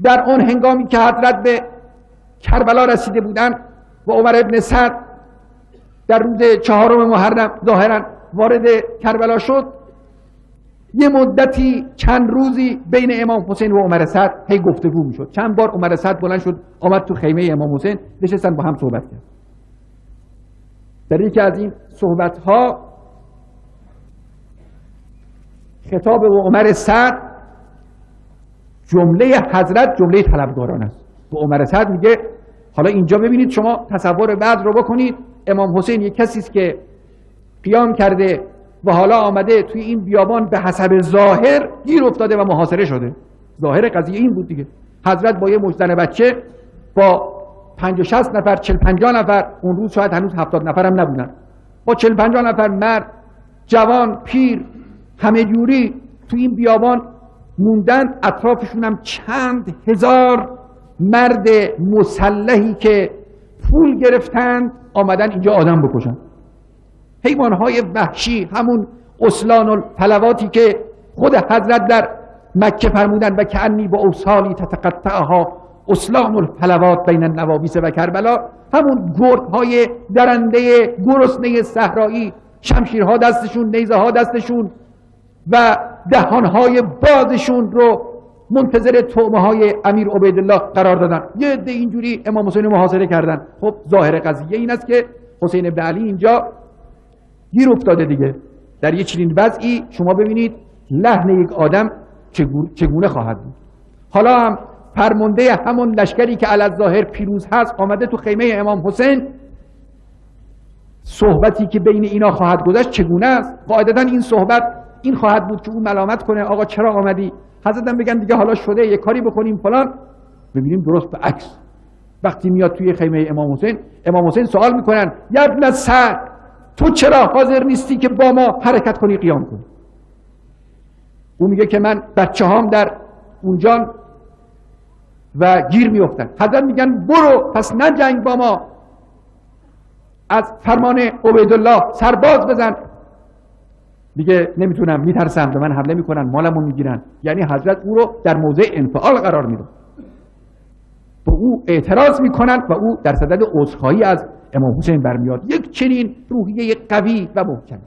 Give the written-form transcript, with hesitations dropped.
در آن هنگامی که حضرت به کربلا رسیده بودند و عمر ابن سعد در روز 4 محرم ظاهرا وارد کربلا شد، یه مدتی چند روزی بین امام حسین و عمر سعد هی گفتگو میشد. چند بار عمر سعد بلند شد آمد تو خیمه امام حسین، نشستن با هم صحبت کرد. در یکی از این صحبت ها خطاب به عمر سعد، جمله حضرت جمله طلبکاران است. به عمر سعد میگه حالا اینجا ببینید، شما تصور بعد رو بکنید، امام حسین یک کسی است که قیام کرده و حالا آمده توی این بیابان به حسب ظاهر گیر افتاده و محاصره شده. ظاهر قضیه این بود دیگه. حضرت با یه مجدن بچه با 50-60 نفر 40-50 نفر، اون روز شاید هنوز 70 نفر هم نبودن، با 40-50 نفر مرد، جوان، پیر، همه جوری توی این بیابان موندن. اطرافشون هم چند هزار مرد مسلحی که پول گرفتن آمدن اینجا آدم بکشن. حیوانهای وحشی، همون اصلان الفلواتی که خود حضرت در مکه فرمودن و کأنی با اوصالی تتقطعها اصلان الفلوات بین النوابیس و کربلا، همون گرگ‌های درنده گرسنه صحرایی، شمشیرها دستشون، نیزه ها دستشون و دهانهای بازشون رو منتظر طعمه های امیر عبیدالله قرار دادن. یه عده اینجوری امام حسین محاصره کردن. خب ظاهر قضیه این است که حسین بن علی اینجا گیر افتاده دیگه. در یه چنین وضعی شما ببینید لحن یک آدم چگونه خواهد بود. حالا هم فرمانده همون لشکری که علی الظاهر پیروز هست آمده تو خیمه امام حسین. صحبتی که بین اینا خواهد گذشت چگونه است؟ قاعدتا این صحبت این خواهد بود که اون ملامت کنه آقا چرا آمدی؟ حضرت هم بگن دیگه حالا شده، یه کاری بکنیم فلان. ببینیم درست به عکس وقتی میاد توی خیمه امام حسین سوال میکنن یا ابن سعد، تو چرا حاضر نیستی که با ما حرکت کنی، قیام کنی؟ او میگه که من بچه هام در اونجان و گیر میافتن. حضرت میگن برو پس نجنگ با ما، از فرمان عبیدالله سرباز بزن. میگه نمیتونم، میترسم، به من حمله میکنن، مالمو میگیرن. یعنی حضرت او رو در موضع انفعال قرار میده، به او اعتراض میکنن و او در صدد عذرخواهی از امام حسین برمیاد. یک چنین روحیه قوی و محکمی.